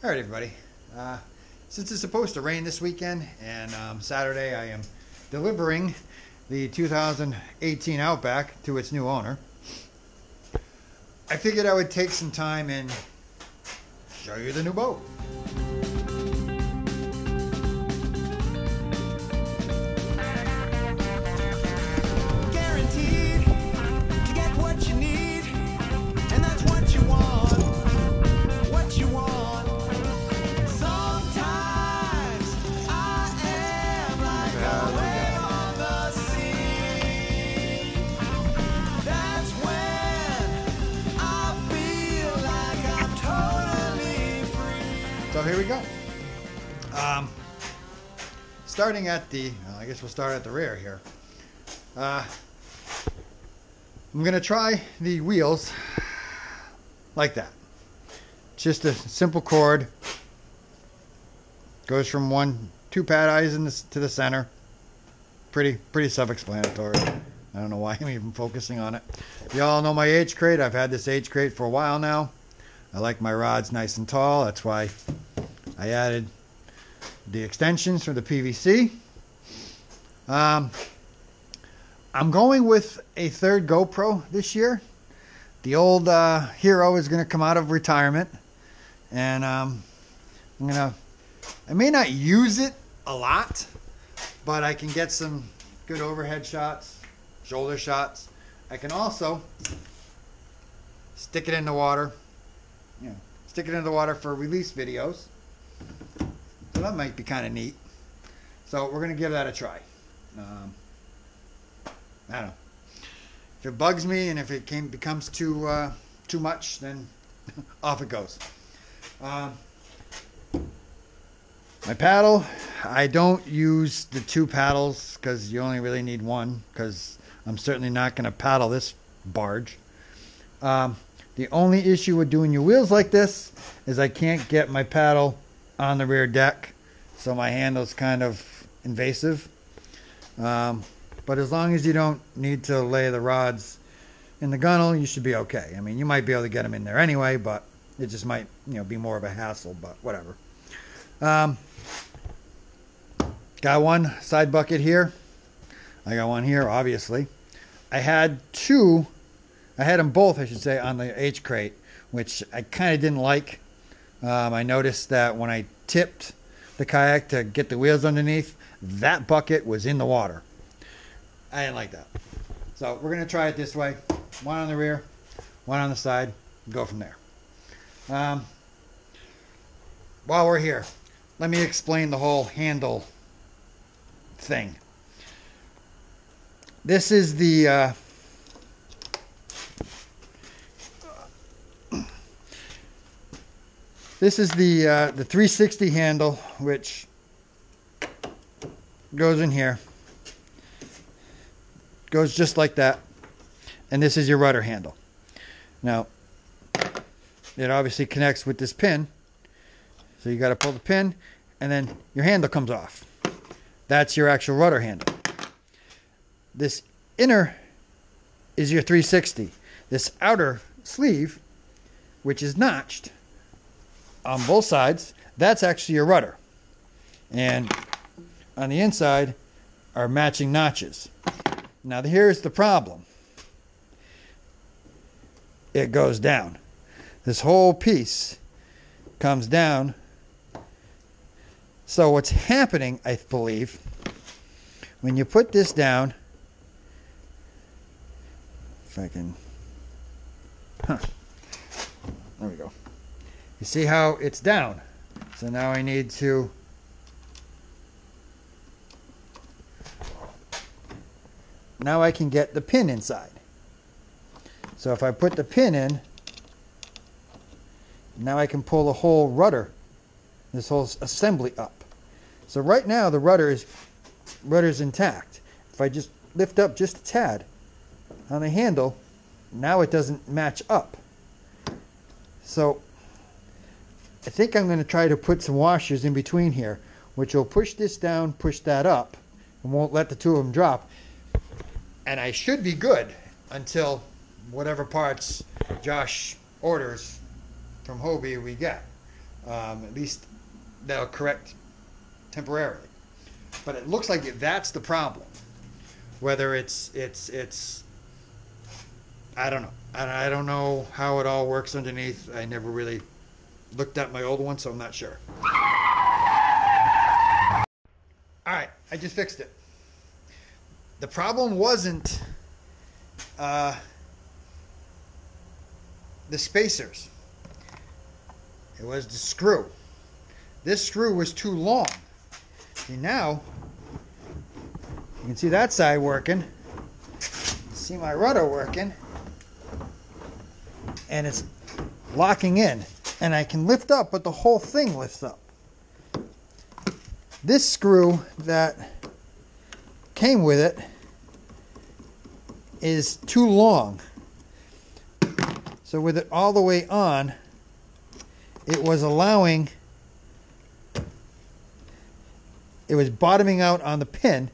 All right, everybody. Since it's supposed to rain this weekend and Saturday I am delivering the 2018 Outback to its new owner, I figured I would take some time and show you the new boat. Guaranteed to get what you need, and that's what you want. What you want. Sometimes I am like a wave on the sea. That's when I feel like I'm totally free. So here we go. Starting at the, well, I guess we'll start at the rear here. I'm going to try the wheels like that. Just a simple cord. Goes from two pad eyes to the center. Pretty self-explanatory. I don't know why I'm even focusing on it. You all know my H crate. I've had this H crate for a while now. I like my rods nice and tall. That's why I added the extensions for the PVC. I'm going with a third GoPro this year. The old Hero is going to come out of retirement, and I may not use it a lot, but I can get some good overhead shots, shoulder shots. I can also stick it in the water, stick it in the water for release videos. So that might be kind of neat. So we're going to give that a try. I don't know. If it bugs me and if it becomes too much, then off it goes. My paddle, I don't use the two paddles because you only really need one, because I'm certainly not going to paddle this barge. The only issue with doing your wheels like this is I can't get my paddle on the rear deck, so my handle's kind of invasive. But as long as you don't need to lay the rods in the gunnel, you should be okay. I mean, you might be able to get them in there anyway, but it just might, be more of a hassle, but whatever. Got one side bucket here. I got one here, obviously. I had them both, I should say, on the H crate, which I kind of didn't like. I noticed that when I tipped the kayak to get the wheels underneath, that bucket was in the water. I didn't like that. So we're going to try it this way. One on the rear, one on the side. Go from there. While we're here, let me explain the whole handle thing. This is the the 360 handle, which goes in here. Goes just like that. And this is your rudder handle. Now, it obviously connects with this pin. So you got to pull the pin, and then your handle comes off. That's your actual rudder handle. This inner is your 360. This outer sleeve, which is notched on both sides, that's actually your rudder. And on the inside are matching notches. Now here's the problem. It goes down. This whole piece comes down. So what's happening, I believe, when you put this down, if I can, there we go. You see how it's down. So now I need to now I can get the pin inside. So if I put the pin in, now I can pull the whole rudder, this whole assembly up. So right now the rudder's intact. If I just lift up just a tad on the handle, now it doesn't match up. So I think I'm going to try to put some washers in between here, which will push this down, push that up, and won't let the two of them drop. And I should be good until whatever parts Josh orders from Hobie we get. At least that'll correct temporarily. But it looks like that's the problem. Whether it's I don't know. I don't know how it all works underneath. I never really looked at my old one, so I'm not sure. All right, I just fixed it. The problem wasn't the spacers. It was the screw. This screw was too long. See, now you can see that side working. See my rudder working. And it's locking in. And I can lift up, but the whole thing lifts up. This screw that came with it is too long. So with it all the way on, it was allowing, it was bottoming out on the pin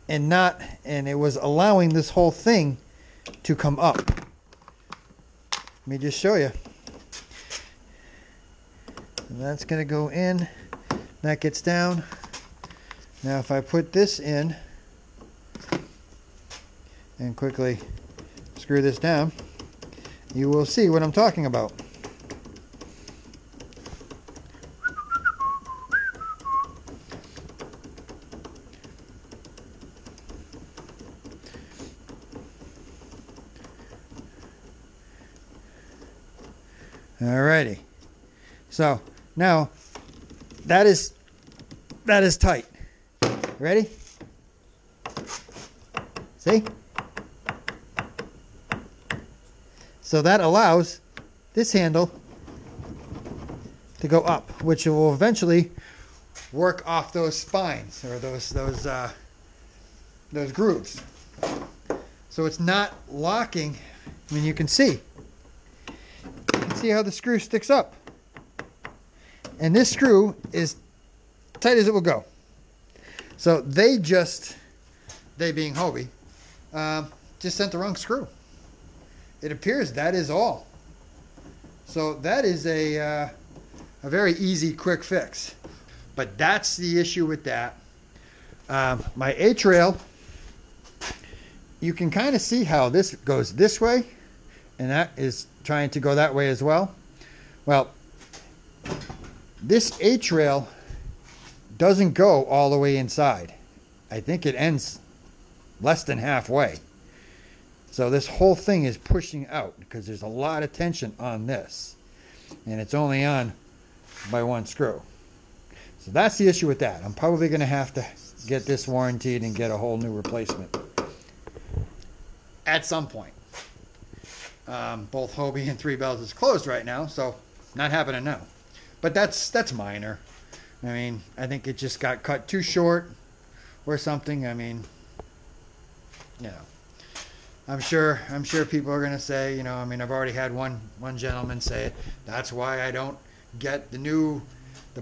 and it was allowing this whole thing to come up. Let me just show you. And that's going to go in. That gets down. Now if I put this in and quickly screw this down, you will see what I'm talking about. Alrighty. So now that is tight. Ready? See? So that allows this handle to go up, which will eventually work off those spines or those grooves. So it's not locking. I mean, you can see how the screw sticks up. And this screw is tight as it will go. So they being Hobie, just sent the wrong screw. It appears that is all. So that is a very easy, quick fix. But that's the issue with that. My A-trail, you can kind of see how this goes this way, and that is trying to go that way as well. Well, this A-trail doesn't go all the way inside. I think it ends less than halfway. So this whole thing is pushing out because there's a lot of tension on this. And it's only on by one screw. So that's the issue with that. I'm probably going to have to get this warranted and get a whole new replacement at some point. Both Hobie and 3 Bells is closed right now, so not happening now. But that's minor. I mean, I think it just got cut too short or something. I mean, you know, I'm sure people are going to say, you know, I mean, I've already had one gentleman say, that's why I don't get the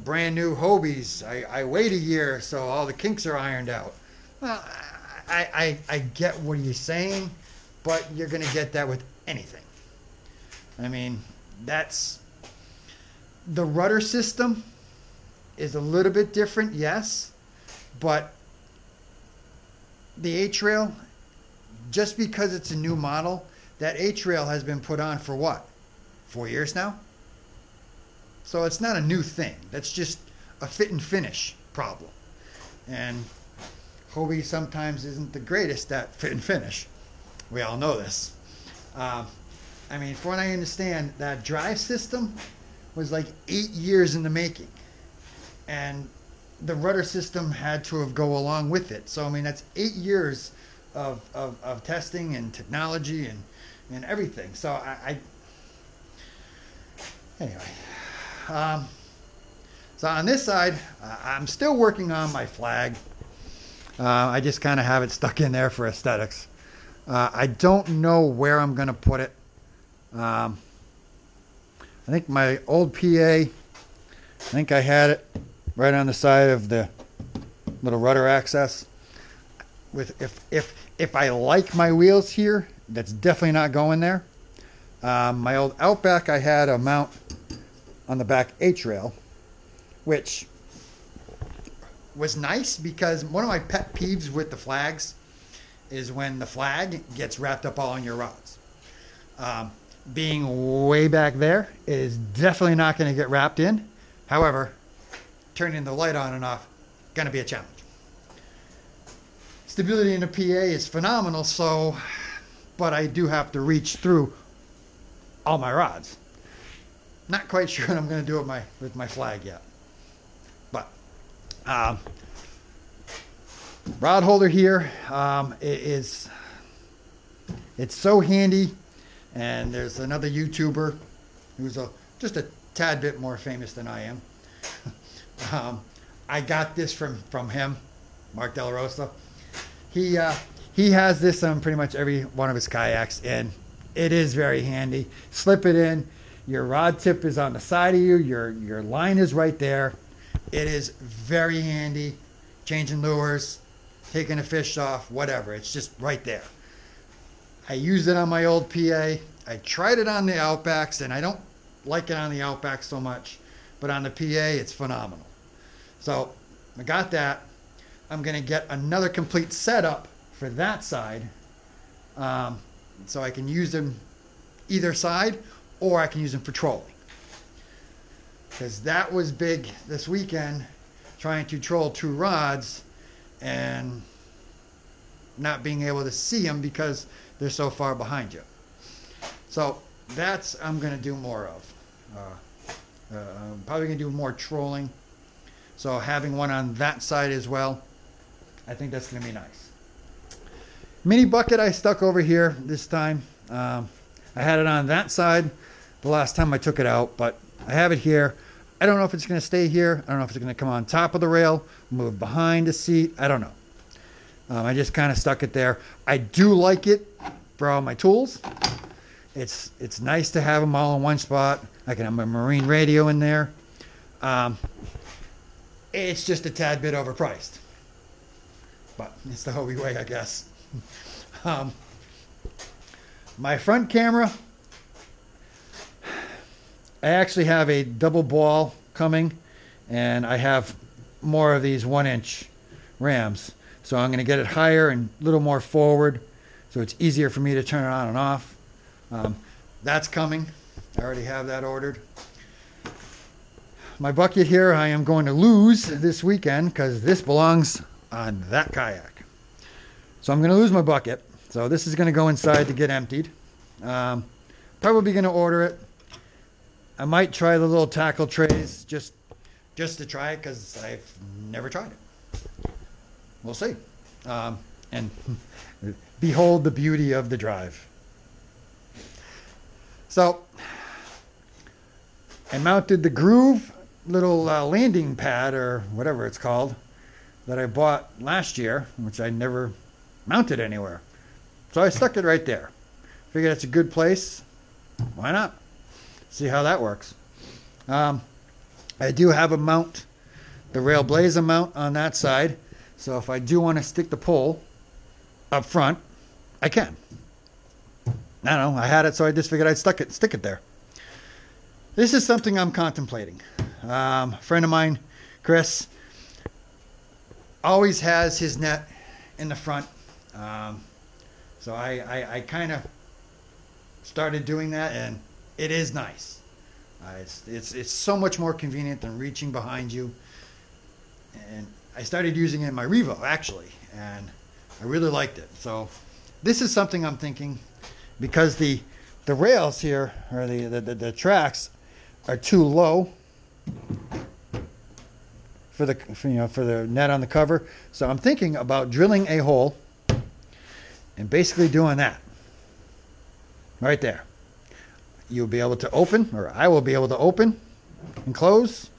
brand new Hobies. I wait a year so all the kinks are ironed out. Well, I get what you're saying, but you're going to get that with anything. I mean, that's the rudder system is a little bit different, yes, but the A-trail, just because it's a new model, that A-trail has been put on for what? 4 years now? So it's not a new thing. That's just a fit and finish problem. And Hobie sometimes isn't the greatest at fit and finish. We all know this. I mean, from what I understand, that drive system was like 8 years in the making. And the rudder system had to have go along with it. So, I mean, that's 8 years of testing and technology and everything. So, anyway. So on this side, I'm still working on my flag. I just kind of have it stuck in there for aesthetics. I don't know where I'm going to put it. I think my old PA, I think I had it right on the side of the little rudder access. With if I like my wheels here, that's definitely not going there. My old Outback, I had a mount on the back H rail, which was nice because one of my pet peeves with the flags is when the flag gets wrapped up all on your rods. Being way back there is definitely not going to get wrapped in. However, turning the light on and off, going to be a challenge. Stability in the PA is phenomenal, but I do have to reach through all my rods. Not quite sure what I'm going to do with my flag yet. But rod holder here, it's so handy. And there's another YouTuber who's just a tad bit more famous than I am. I got this from him, Mark De La Rosa. He has this on pretty much every one of his kayaks, and it is very handy. Slip it in. Your rod tip is on the side of you. Your line is right there. It is very handy. Changing lures, taking a fish off, whatever. It's just right there. I used it on my old PA. I tried it on the Outbacks, and I don't like it on the Outback so much. But on the PA, it's phenomenal. So I got that. I'm going to get another complete setup for that side. So I can use them either side, or I can use them for trolling. Because that was big this weekend, trying to troll two rods and not being able to see them because they're so far behind you. So that's I'm going to do more of. I'm probably going to do more trolling. So having one on that side as well, I think that's going to be nice. Mini bucket I stuck over here this time. I had it on that side the last time I took it out, but I have it here. I don't know if it's going to stay here. I don't know if it's going to come on top of the rail, move behind the seat. I don't know. I just kind of stuck it there. I do like it for all my tools. It's nice to have them all in one spot. I can have my marine radio in there. It's just a tad bit overpriced, but it's the Hobie way, I guess. My front camera, I actually have a double ball coming, and I have more of these 1-inch rams. So I'm going to get it higher and a little more forward, so it's easier for me to turn it on and off. That's coming. I already have that ordered. My bucket here I am going to lose this weekend because this belongs on that kayak. So I'm going to lose my bucket. So this is going to go inside to get emptied. Probably going to order it. I might try the little tackle trays just to try it because I've never tried it. We'll see. And behold the beauty of the drive. So I mounted the Groove little landing pad or whatever it's called that I bought last year, which I never mounted anywhere. So I stuck it right there. Figured it's a good place. Why not? See how that works. I do have a mount, the Railblazer mount on that side. So if I do want to stick the pole up front, I can. I don't know. I had it, so I just figured I'd stick it there. This is something I'm contemplating. A friend of mine, Chris, always has his net in the front. So I kind of started doing that, and it is nice. It's so much more convenient than reaching behind you. And I started using it in my Revo, actually, and I really liked it. So this is something I'm thinking, because the rails here, or the tracks, are too low for the net on the cover. So I'm thinking about drilling a hole and basically doing that right there. You'll be able to open, or I will be able to open and close,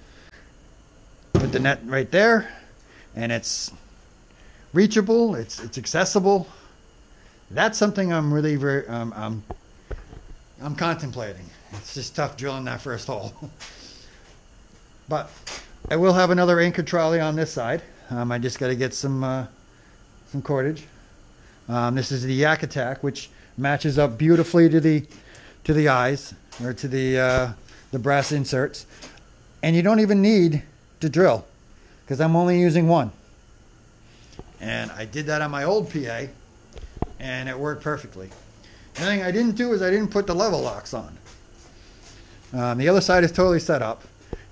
put the net right there, and it's reachable, it's accessible. That's something I'm really I'm contemplating. It's just tough drilling that first hole. But I will have another anchor trolley on this side. I just got to get some cordage. This is the Yak Attack, which matches up beautifully to the eyes, or to the the brass inserts. And you don't even need to drill because I'm only using one. And I did that on my old PA and it worked perfectly. The thing I didn't do is I didn't put the level locks on. The other side is totally set up,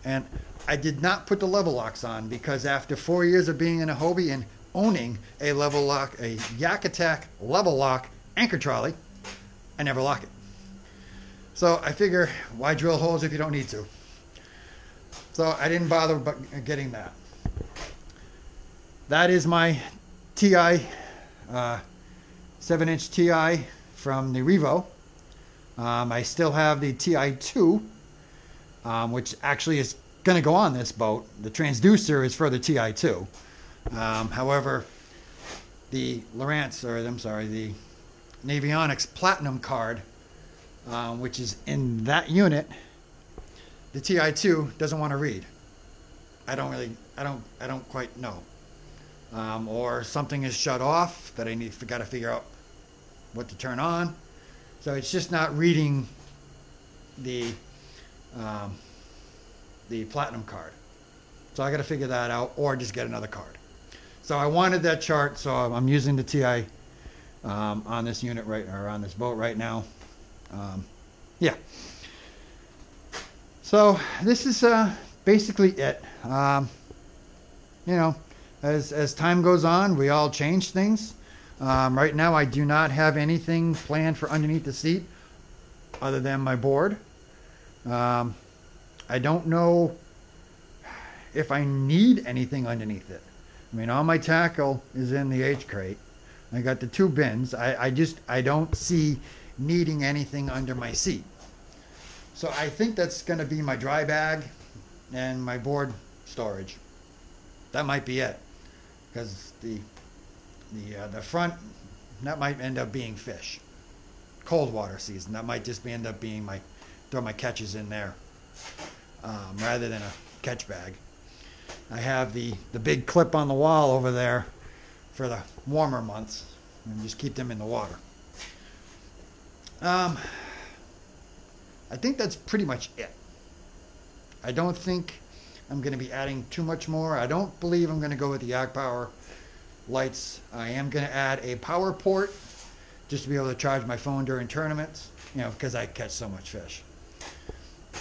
and I did not put the level locks on because after 4 years of being in a Hobie and owning a level lock, a Yak Attack level lock anchor trolley, I never lock it. So I figure, why drill holes if you don't need to? So I didn't bother getting that. That is my TI, 7-inch TI from the Revo. I still have the TI2, which actually is going to go on this boat. The transducer is for the TI2. However, the the Navionics Platinum card, which is in that unit, the TI2 doesn't want to read. I don't quite know. Or something is shut off that I got to figure out what to turn on. So it's just not reading the Platinum card. So I got to figure that out or just get another card. So I wanted that chart, so I'm using the TI on this unit on this boat right now. Yeah. So this is basically it. You know, as time goes on, we all change things. Right now, I do not have anything planned for underneath the seat other than my board. I don't know if I need anything underneath it. I mean, all my tackle is in the H crate. I got the 2 bins. I don't see needing anything under my seat. So I think that's going to be my dry bag and my board storage. That might be it, because the front, that might end up being fish. Cold water season, that might just end up being throw my catches in there rather than a catch bag. I have the big clip on the wall over there for the warmer months and just keep them in the water. I think that's pretty much it. I don't think I'm going to be adding too much more. I don't believe I'm going to go with the Yak Power lights. I am going to add a power port just to be able to charge my phone during tournaments, you know, because I catch so much fish.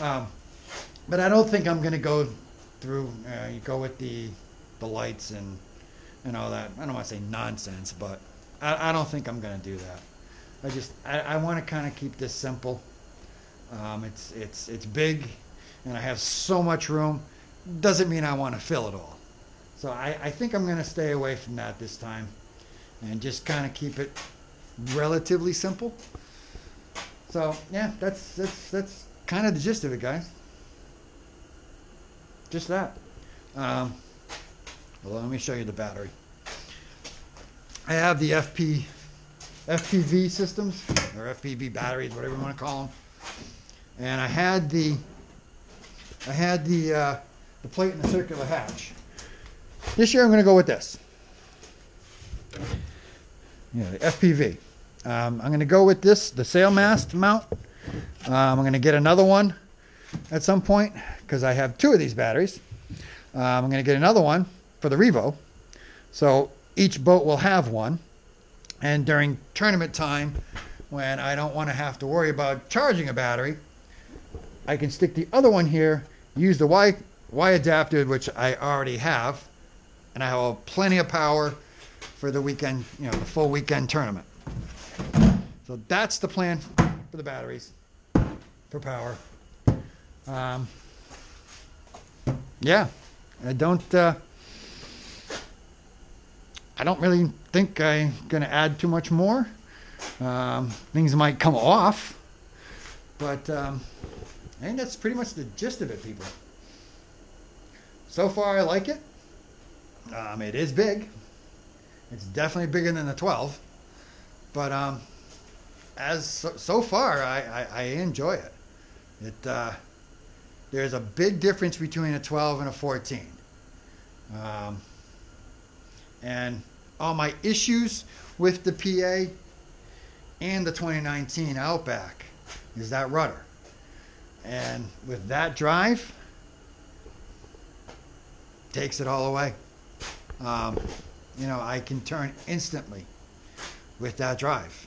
But I don't think I'm going to go with the lights and all that. I don't want to say nonsense, but I don't think I'm going to do that. I want to kind of keep this simple. It's big, and I have so much room. Doesn't mean I want to fill it all. So I think I'm going to stay away from that this time and just kind of keep it relatively simple. So yeah, that's kind of the gist of it, guys. Just that. Well, let me show you the battery. I have the FPV systems, or FPV batteries, whatever you want to call them. And I had the plate in the circular hatch. This year I'm going to go with this. Yeah, the FPV. I'm going to go with this, the sail mast mount. I'm going to get another one at some point because I have 2 of these batteries. I'm going to get another one for the Revo. So each boat will have one. And during tournament time, when I don't want to have to worry about charging a battery, I can stick the other one here, use the Y adapter, which I already have, and I have plenty of power for the weekend, you know, the full weekend tournament. So that's the plan for the batteries, for power. Yeah, I don't really think I'm gonna add too much more. Things might come off, but I think that's pretty much the gist of it, people. So far, I like it. It is big. It's definitely bigger than the 12, but so far, I enjoy it. There's a big difference between a 12 and a 14. And all my issues with the PA and the 2019 Outback is that rudder. And with that drive, takes it all away. You know, I can turn instantly with that drive,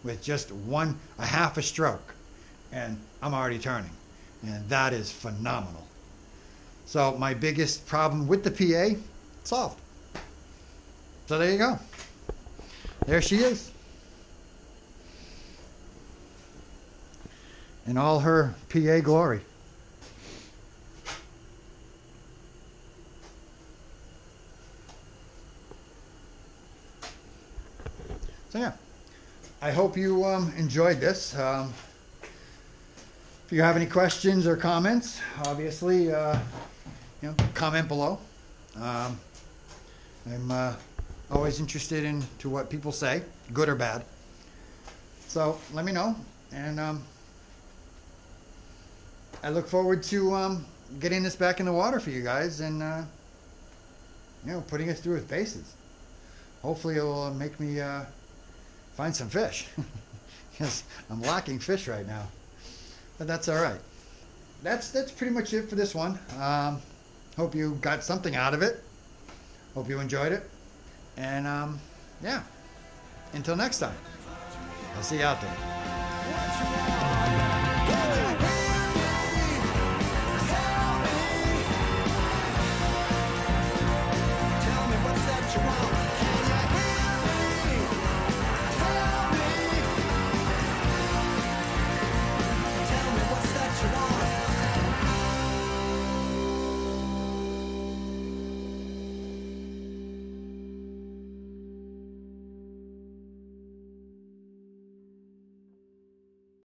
with just a half a stroke, and I'm already turning, and that is phenomenal. So my biggest problem with the PA, solved. So there you go. There she is. In all her PA glory. So yeah, I hope you enjoyed this. If you have any questions or comments, obviously, you know, comment below. I'm always interested in what people say, good or bad. So let me know, and I look forward to getting this back in the water for you guys, and you know, putting it through its paces. Hopefully, it'll make me find some fish, because I'm lacking fish right now. But that's all right. That's pretty much it for this one. Hope you got something out of it. Hope you enjoyed it. And yeah, until next time, I'll see you out there.